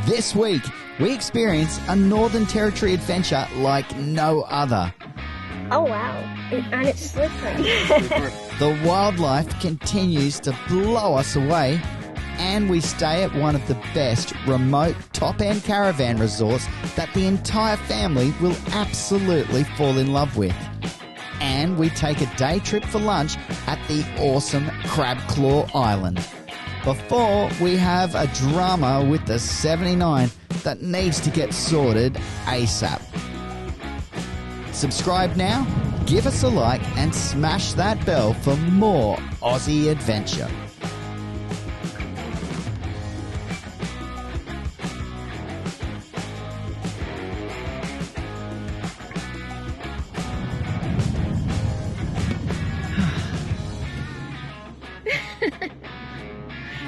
This week, we experience a Northern Territory adventure like no other. Oh wow, and it's slippery. The wildlife continues to blow us away, and we stay at one of the best remote top-end caravan resorts that the entire family will absolutely fall in love with. And we take a day trip for lunch at the awesome Crab Claw Island. Before we have a drama with the 79 that needs to get sorted ASAP. Subscribe now, give us a like, and smash that bell for more Aussie adventure.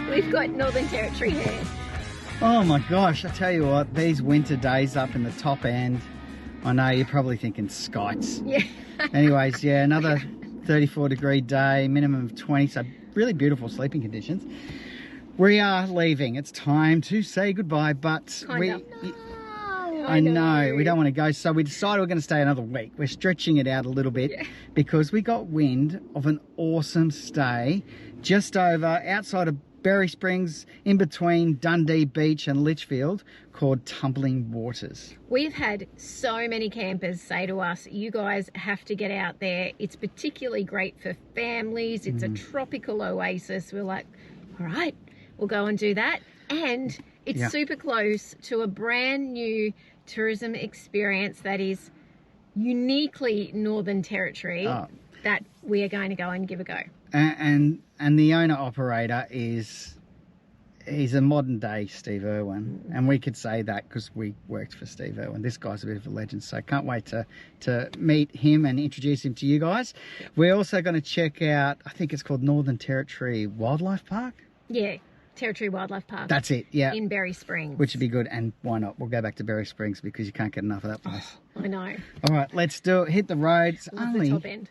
We've got Northern Territory here. Oh my gosh, I tell you what, these winter days up in the top end, I know you're probably thinking skites. Yeah. Anyways, yeah, another 34-degree day, minimum of 20, so really beautiful sleeping conditions. We are leaving. It's time to say goodbye, but I know, we don't want to go, so we decided we're going to stay another week. We're stretching it out a little bit because we got wind of an awesome stay just over outside of Berry Springs, in between Dundee Beach and Litchfield, called Tumbling Waters. We've had so many campers say to us, you guys have to get out there. It's particularly great for families. It's a tropical oasis. We're like, all right, we'll go and do that. And it's super close to a brand new tourism experience that is uniquely Northern Territory that we are going to go and give a go. And the owner-operator he's a modern-day Steve Irwin, and we could say that because we worked for Steve Irwin. This guy's a bit of a legend, so can't wait to meet him and introduce him to you guys. We're also going to check out, I think it's called Northern Territory Wildlife Park? Yeah, Territory Wildlife Park. That's it, yeah. In Berry Springs. Which would be good, and why not? We'll go back to Berry Springs because you can't get enough of that place. I know. All right, let's do it. Hit the road. It's Love only the top end.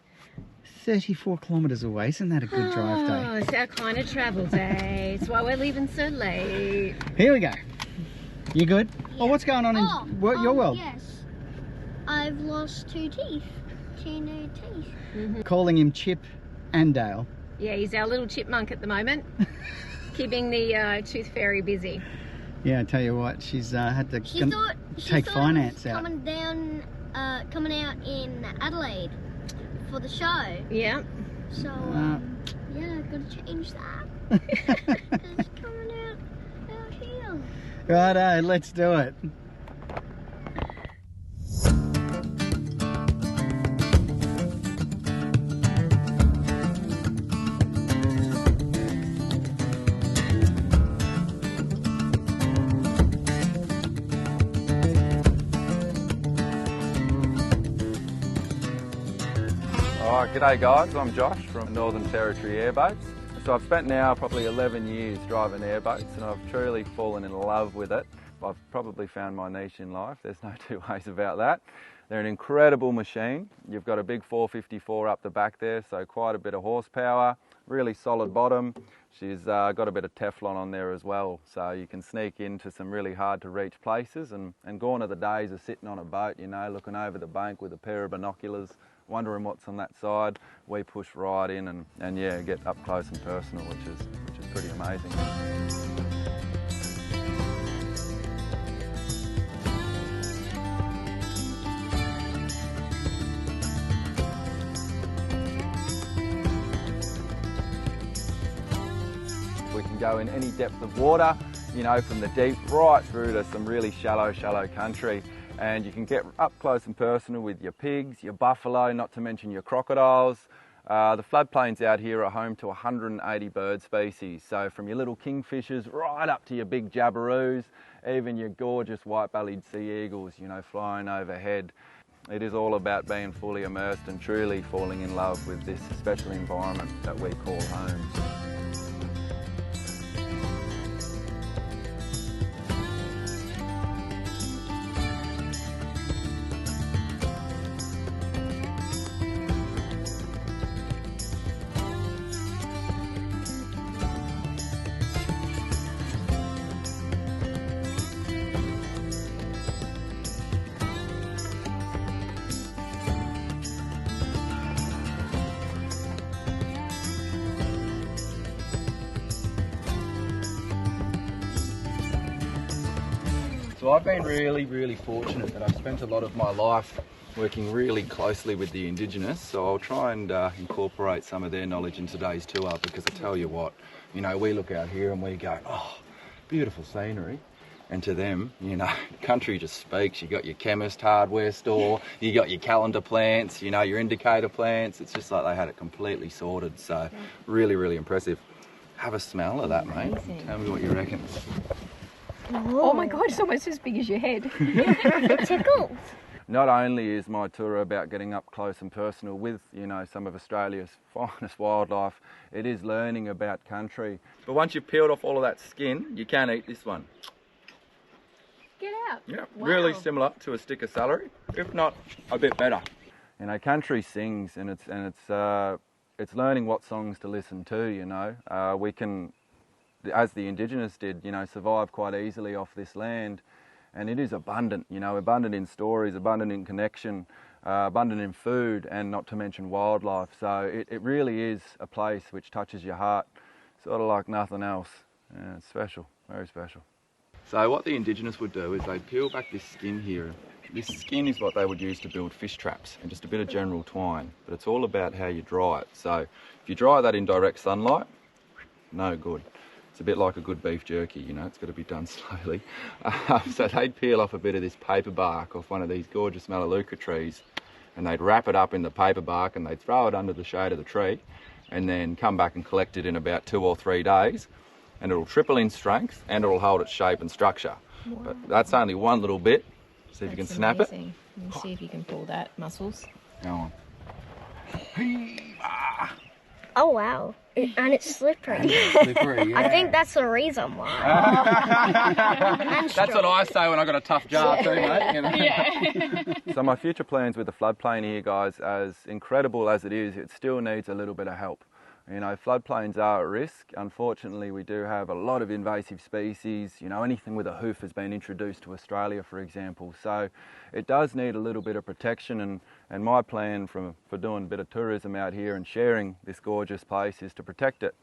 34 kilometres away. Isn't that a good drive day? Oh, it's our kind of travel day. It's why we're leaving so late. Here we go. You good? Yeah. Oh, what's going on in your world? Yes. I've lost 2 teeth. 2 new teeth. Calling him Chip and Dale. Yeah, he's our little chipmunk at the moment. Keeping the tooth fairy busy. Yeah, I tell you what, she's had to She thought finance out. Coming out in Adelaide for the show. Yeah. So, yeah, I've got to change that. It's coming out here. Righto, let's do it. G'day guys, I'm Josh from Northern Territory Airboats. So I've spent now probably 11 years driving airboats and I've truly fallen in love with it. I've probably found my niche in life, there's no two ways about that. They're an incredible machine. You've got a big 454 up the back there, so quite a bit of horsepower, really solid bottom. She's got a bit of Teflon on there as well, so you can sneak into some really hard to reach places, and gone are the days of sitting on a boat, you know, looking over the bank with a pair of binoculars, wondering what's on that side. We push right in and yeah, get up close and personal, which is pretty amazing. We can go in any depth of water, you know, from the deep right through to some really shallow country. And you can get up close and personal with your pigs, your buffalo, not to mention your crocodiles. The floodplains out here are home to 180 bird species. So from your little kingfishers right up to your big jabberoos, even your gorgeous white-bellied sea eagles, you know, flying overhead. It is all about being fully immersed and truly falling in love with this special environment that we call home. So I've been really fortunate that I've spent a lot of my life working really closely with the Indigenous, so I'll try and incorporate some of their knowledge in today's tour, because I tell you what, you know, we look out here and we go, oh, beautiful scenery. And to them, you know, country just speaks. You got your chemist hardware store, you got your calendar plants, you know, your indicator plants. It's just like they had it completely sorted. So really impressive. Have a smell of that, mate. Tell me what you reckon. Oh my God, it's almost as big as your head. It tickles. Not only is my tour about getting up close and personal with, you know, some of Australia's finest wildlife, it is learning about country. But once you've peeled off all of that skin, you can eat this one. Get out. Yeah, Wow. really similar to a stick of celery, if not a bit better. You know, country sings, and it's learning what songs to listen to. You know, we can, as the Indigenous did, you know, survive quite easily off this land. And it is abundant, you know, abundant in stories, abundant in connection, abundant in food, and not to mention wildlife. So it really is a place which touches your heart, sort of like nothing else. Yeah, it's special, very special. So what the Indigenous would do is they'd peel back this skin here. This skin is what they would use to build fish traps and just a bit of general twine, but it's all about how you dry it. So if you dry that in direct sunlight, no good. It's a bit like a good beef jerky, you know, it's got to be done slowly. So they'd peel off a bit of this paper bark off one of these gorgeous melaleuca trees, and they'd wrap it up in the paper bark and they'd throw it under the shade of the tree, and then come back and collect it in about 2 or 3 days, and it'll triple in strength and it'll hold its shape and structure. Wow. But that's only one little bit. See if you can snap amazing. Let me see if you can pull that, Muscles. Go on. Oh wow. And it's slippery. Slippery, yeah. I think that's the reason why. That's what I say when I got a tough jar too, mate. You know? Yeah. So my future plans with the floodplain here, guys, as incredible as it is, it still needs a little bit of help. You know, floodplains are at risk. Unfortunately, we do have a lot of invasive species. You know, anything with a hoof has been introduced to Australia, for example. So it does need a little bit of protection, and my plan for doing a bit of tourism out here and sharing this gorgeous place is to protect it.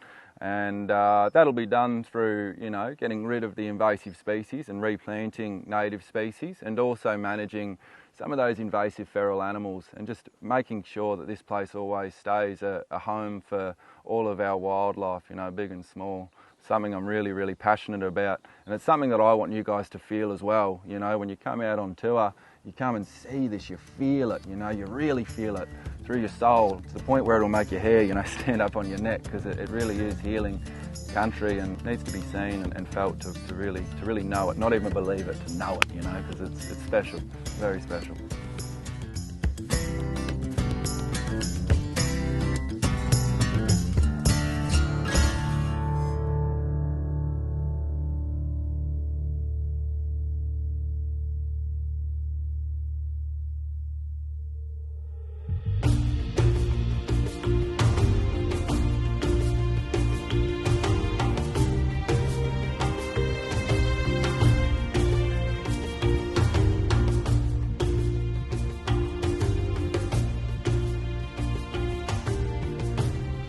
And that'll be done through, you know, getting rid of the invasive species and replanting native species, and also managing some of those invasive feral animals, and just making sure that this place always stays a home for all of our wildlife, you know, big and small. Something I'm really passionate about, and it's something that I want you guys to feel as well. You know, when you come out on tour, you come and see this, you feel it, you know, you really feel it through your soul, to the point where it'll make your hair, you know, stand up on your neck, because it really is healing country, and needs to be seen and felt to really know it, not even believe it, to know it, you know, because it's special, very special.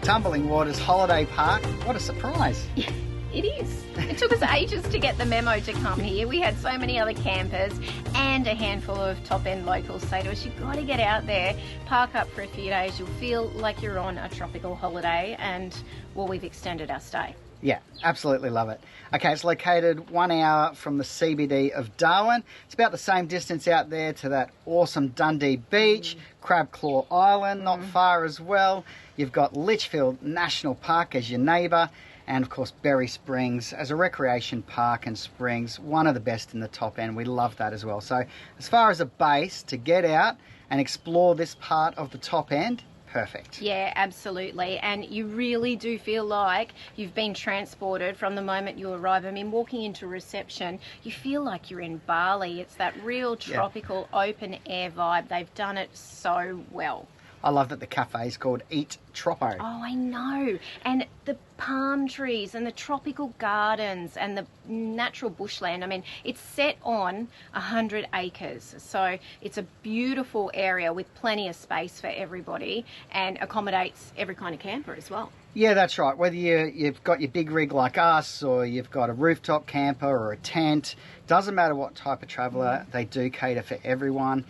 Tumbling Waters Holiday Park. What a surprise. It is. It took us ages to get the memo to come here. We had so many other campers and a handful of top-end locals say to us, you've got to get out there, park up for a few days, you'll feel like you're on a tropical holiday, and, well, we've extended our stay. Yeah, absolutely love it. Okay, it's located 1 hour from the CBD of Darwin. It's about the same distance out there to that awesome Dundee Beach, Crab Claw Island, not far as well. You've got Litchfield National Park as your neighbour, and of course Berry Springs as a recreation park and springs, one of the best in the top end. We love that as well. So as far as a base to get out and explore this part of the top end, perfect. Yeah, absolutely. And you really do feel like you've been transported from the moment you arrive. I mean, walking into reception, you feel like you're in Bali. It's that real tropical open air vibe. They've done it so well. I love that the cafe is called Eat Troppo. Oh, I know. And the palm trees and the tropical gardens and the natural bushland. I mean, it's set on 100 acres. So it's a beautiful area with plenty of space for everybody and accommodates every kind of camper as well. Yeah, that's right. Whether you've got your big rig like us, or you've got a rooftop camper or a tent, doesn't matter what type of traveller, they do cater for everyone.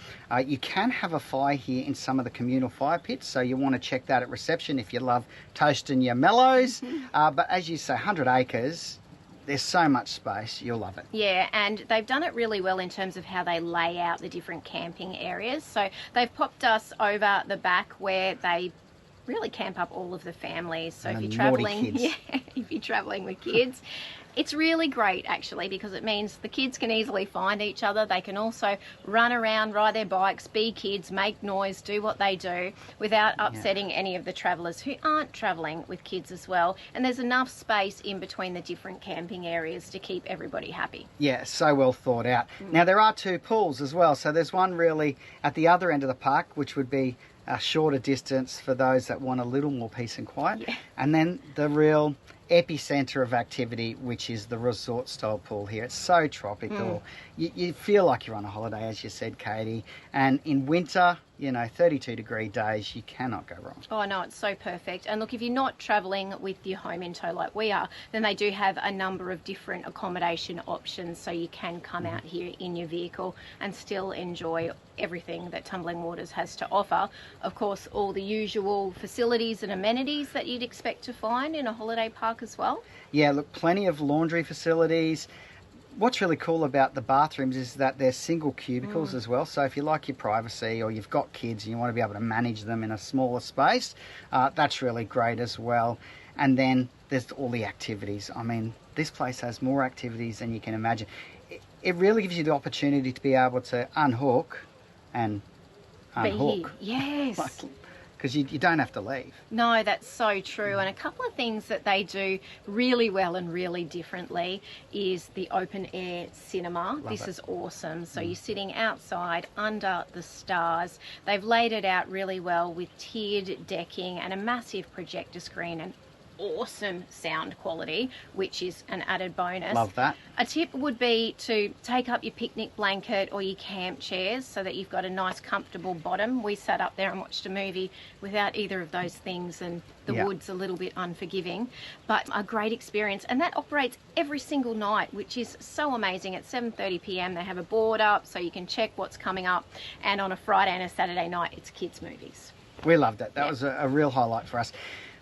You can have a fire here in some of the communal fire pits, so you want to check that at reception if you love toasting your mellows. But as you say, 100 acres, there's so much space, you'll love it. Yeah, and they've done it really well in terms of how they lay out the different camping areas. So they've popped us over the back where they really camp up all of the families. So if you're traveling, if you're traveling with kids, it's really great actually, because it means the kids can easily find each other. They can also run around, ride their bikes, be kids, make noise, do what they do without upsetting any of the travellers who aren't travelling with kids as well. And there's enough space in between the different camping areas to keep everybody happy. Yeah, so well thought out. Now there are 2 pools as well. So there's one really at the other end of the park, which would be a shorter distance for those that want a little more peace and quiet. Yeah. And then the real epicenter of activity, which is the resort style pool here. It's so tropical. You feel like you're on a holiday, as you said, Katie. And in winter, 32-degree days, you cannot go wrong. Oh no, it's so perfect. And look, if you're not travelling with your home in tow like we are, then they do have a number of different accommodation options, so you can come out here in your vehicle and still enjoy everything that Tumbling Waters has to offer. Of course, all the usual facilities and amenities that you'd expect to find in a holiday park as well. Yeah, look, plenty of laundry facilities. What's really cool about the bathrooms is that they're single cubicles as well. So if you like your privacy, or you've got kids and you want to be able to manage them in a smaller space, that's really great as well. And then there's all the activities. I mean, this place has more activities than you can imagine. It really gives you the opportunity to be able to unhook and unhook. Yes. Because you don't have to leave. No, that's so true. And a couple of things that they do really well and really differently is the open air cinema. This is awesome. So you're sitting outside under the stars. They've laid it out really well with tiered decking and a massive projector screen and awesome sound quality, which is an added bonus. Love that. A tip would be to take up your picnic blanket or your camp chairs so that you've got a nice comfortable bottom. We sat up there and watched a movie without either of those things, and the wood's a little bit unforgiving, but a great experience. And that operates every single night, which is so amazing. At 7:30 p.m. they have a board up so you can check what's coming up, and on a Friday and a Saturday night it's kids movies. We loved it. That was a real highlight for us.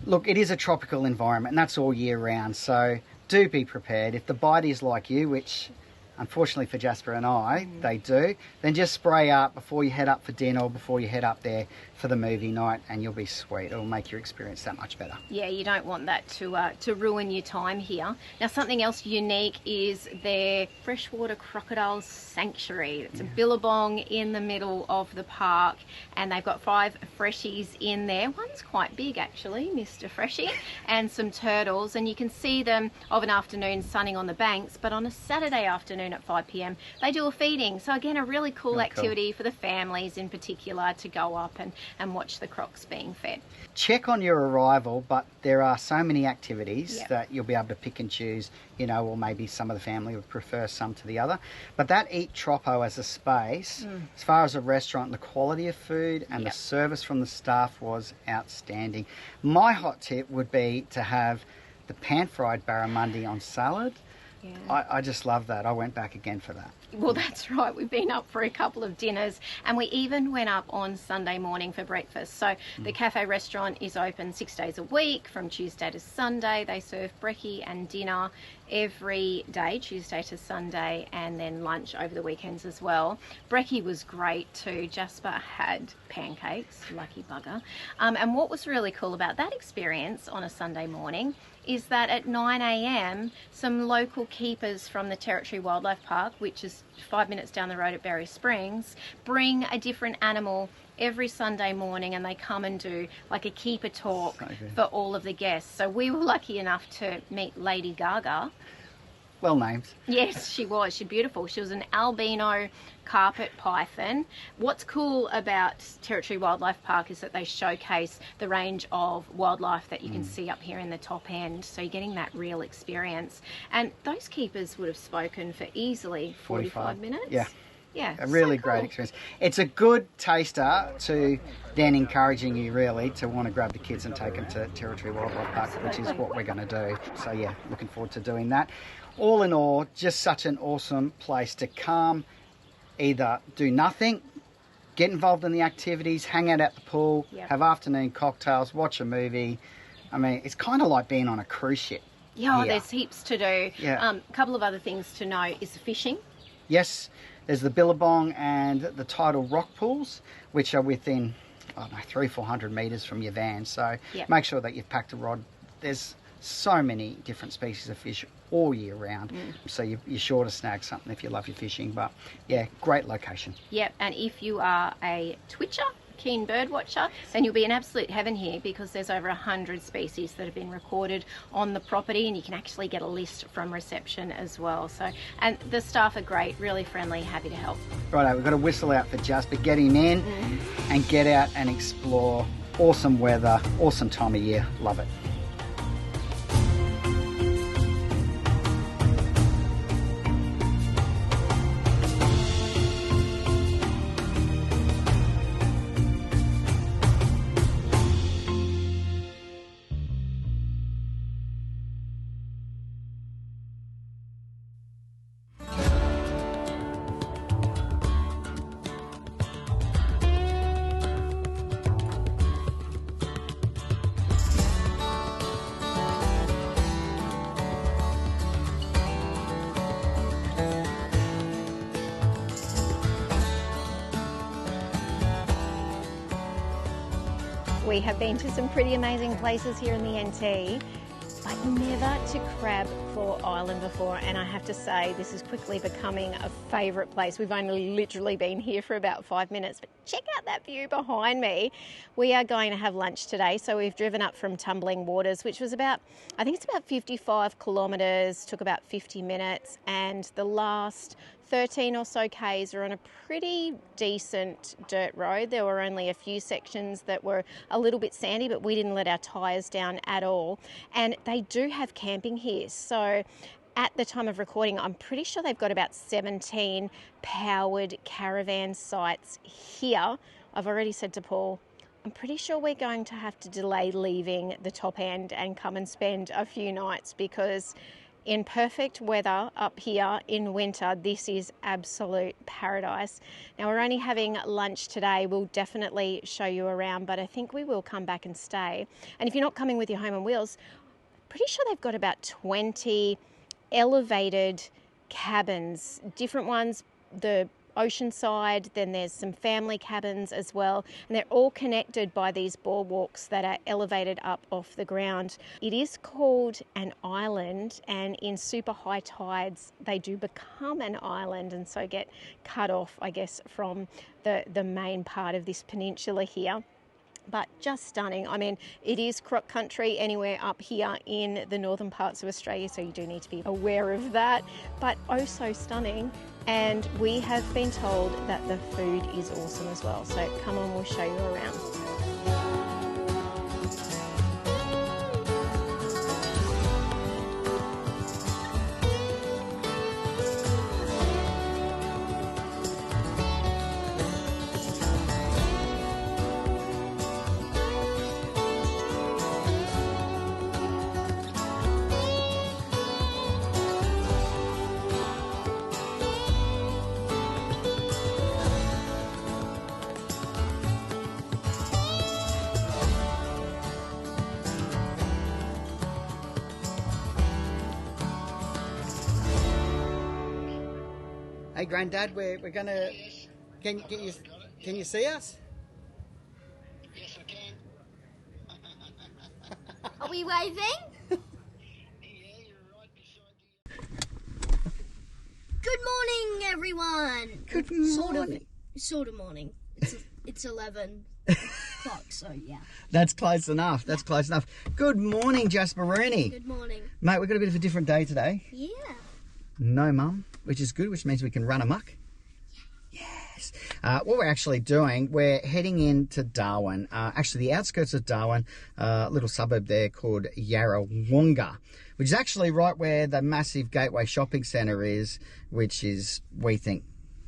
Look, it is a tropical environment, and that's all year round, so do be prepared. If the bite is like you, which unfortunately for Jasper and I, they do, then just spray up before you head up for dinner or before you head up there for the movie night, and you'll be sweet. It'll make your experience that much better. Yeah, you don't want that to ruin your time here. Now, something else unique is their freshwater crocodile sanctuary. It's a billabong in the middle of the park, and they've got 5 freshies in there. One's quite big, actually, Mr. Freshie, and some turtles, and you can see them of an afternoon sunning on the banks, but on a Saturday afternoon at 5 p.m. they do a feeding. So again, a really cool activity for the families in particular to go up and watch the crocs being fed. Check on your arrival, but there are so many activities that you'll be able to pick and choose, or maybe some of the family would prefer some to the other. But that Eat Troppo as a space, as far as a restaurant, the quality of food and the service from the staff was outstanding. My hot tip would be to have the pan-fried barramundi on salad. I just love that. I went back again for that. Well, that's right. We've been up for a couple of dinners, and we even went up on Sunday morning for breakfast. So the cafe restaurant is open 6 days a week from Tuesday to Sunday. They serve brekkie and dinner every day, Tuesday to Sunday, and then lunch over the weekends as well. Brekkie was great too. Jasper had pancakes, lucky bugger. And what was really cool about that experience on a Sunday morning is that at 9 a.m. some local keepers from the Territory Wildlife Park, which is 5 minutes down the road at Berry Springs, bring a different animal every Sunday morning, and they come and do like a keeper talk for all of the guests. So we were lucky enough to meet Lady Gaga. Well named. Yes, she was. She's beautiful. She was an albino carpet python. What's cool about Territory Wildlife Park is that they showcase the range of wildlife that you can see up here in the top end. So you're getting that real experience. And those keepers would have spoken for easily 45 minutes. Yeah. Yeah, a really so great cool. experience. It's a good taster to then encouraging you really to want to grab the kids and take them to Territory Wildlife Park, which is what we're going to do. So yeah, looking forward to doing that. All in all, just such an awesome place to come, either do nothing, get involved in the activities, hang out at the pool, have afternoon cocktails, watch a movie. I mean, it's kind of like being on a cruise ship. Yeah, here. there's heaps to do. Yeah. A couple of other things to know is the fishing. Yes, there's the Billabong and the tidal rock pools, which are within, I don't know, 300-400 metres from your van. So make sure that you've packed a rod. There's so many different species of fish all year round, so you're sure to snag something if you love your fishing. But yeah, great location. Yep, and if you are a twitcher, keen bird watcher, then you'll be in absolute heaven here, because there's over 100 species that have been recorded on the property, and you can actually get a list from reception as well. So, and the staff are great, really friendly, happy to help. Righto, we've got a whistle out for Jasper. Get him in and get out and explore. Awesome weather, awesome time of year. Love it. We have been to some pretty amazing places here in the NT, but never to Crab Claw Island before, and I have to say this is quickly becoming a favourite place. We've only literally been here for about 5 minutes, but check out that view behind me. We are going to have lunch today, so we've driven up from Tumbling Waters, which was about, I think it's about 55 kilometres, took about 50 minutes, and the last 13 or so Ks are on a pretty decent dirt road. There were only a few sections that were a little bit sandy, but we didn't let our tyres down at all. And they do have camping here. So at the time of recording, I'm pretty sure they've got about 17 powered caravan sites here. I've already said to Paul, I'm pretty sure we're going to have to delay leaving the top end and come and spend a few nights, because in perfect weather up here in winter, this is absolute paradise. Now, we're only having lunch today. We'll definitely show you around, but I think we will come back and stay. And if you're not coming with your home on wheels, pretty sure they've got about 20 elevated cabins, different ones, the oceanside, then there's some family cabins as well, and they're all connected by these boardwalks that are elevated up off the ground. It is called an island, and in super high tides they do become an island and so get cut off, I guess, from the main part of this peninsula here. But just stunning. I mean, it is croc country anywhere up here in the northern parts of Australia, so you do need to be aware of that. But oh so stunning. And we have been told that the food is awesome as well. So come on, we'll show you around. Hey, Grandad, we're going to... Can you see us? Yes, I can. Are we waving? Yeah, you're right beside the... Good morning, everyone. Good morning. Sort of morning. It's 11 o'clock, so yeah. That's close enough. That's close enough. Good morning, Jasper Rooney. Good morning. Mate, we've got a bit of a different day today. Yeah. No mum, which is good, which means we can run amok. Yes. What we're actually doing, we're heading into Darwin, actually the outskirts of Darwin, a little suburb there called Yarrawonga, which is actually right where the massive Gateway shopping centre is, which is, we think,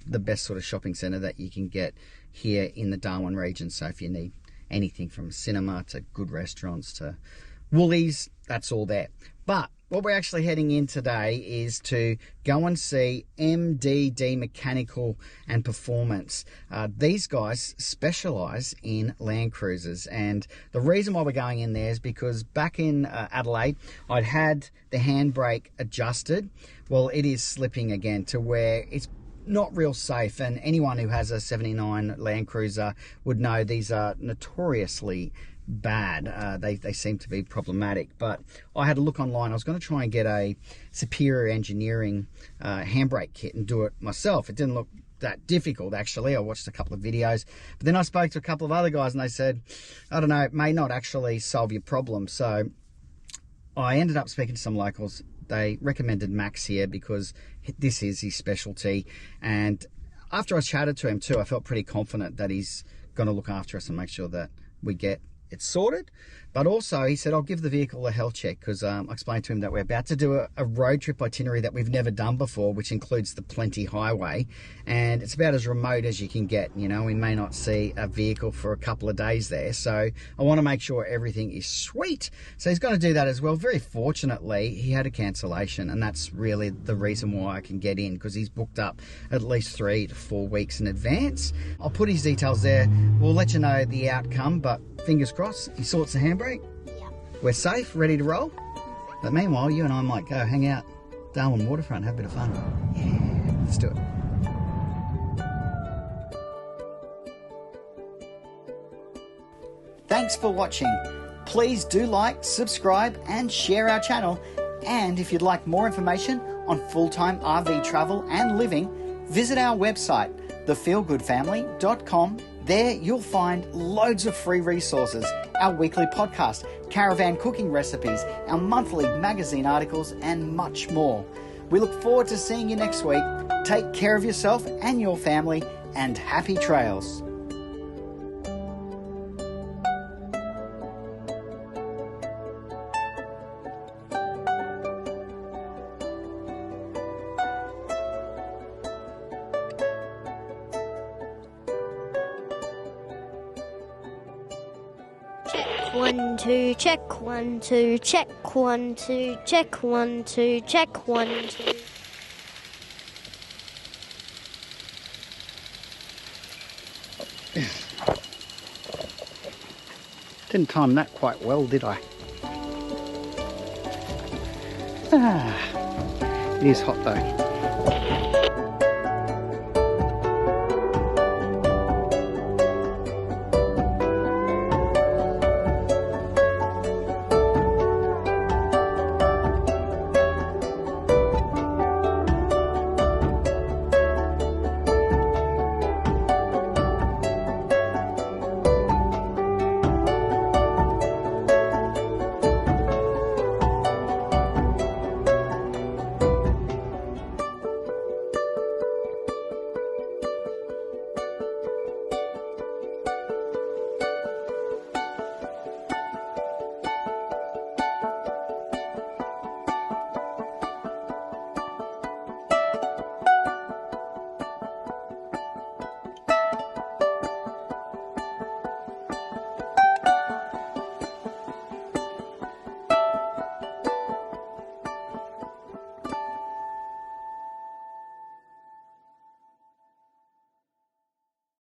the best sort of shopping centre that you can get here in the Darwin region. So if you need anything from cinema to good restaurants to Woolies, that's all there. But what we're actually heading in today is to go and see MDD Mechanical and Performance. These guys specialise in Landcruisers, and the reason why we're going in there is because back in Adelaide, I'd had the handbrake adjusted. Well, it is slipping again to where it's not real safe, and anyone who has a 79 Landcruiser would know these are notoriously bad. They seem to be problematic, but I had a look online. I was going to try and get a Superior Engineering handbrake kit and do it myself. It didn't look that difficult, actually. I watched a couple of videos, but then I spoke to a couple of other guys and they said, I don't know, it may not actually solve your problem. So I ended up speaking to some locals. They recommended Max here because this is his specialty, and after I chatted to him too, I felt pretty confident that he's going to look after us and make sure that we get it's sorted. But also he said, I'll give the vehicle a health check, because I explained to him that we're about to do a road trip itinerary that we've never done before, which includes the Plenty Highway, and it's about as remote as you can get. You know, we may not see a vehicle for a couple of days there, so I want to make sure everything is sweet. So he's going to do that as well. Very fortunately, he had a cancellation, and that's really the reason why I can get in, because he's booked up at least 3 to 4 weeks in advance. I'll put his details there. We'll let you know the outcome, but fingers crossed, he sorts the handbrake. Yep. We're safe, ready to roll. But meanwhile, you and I might go hang out Darwin waterfront, have a bit of fun. Yeah, let's do it. Thanks for watching. Please do like, subscribe and share our channel. And if you'd like more information on full-time RV travel and living, visit our website, thefeelgoodfamily.com. There you'll find loads of free resources, our weekly podcast, caravan cooking recipes, our monthly magazine articles, and much more. We look forward to seeing you next week. Take care of yourself and your family, and happy trails. Check 1, 2, check 1, 2, check 1, 2, check 1, 2, check 1, 2. Didn't time that quite well, did I? It is hot though.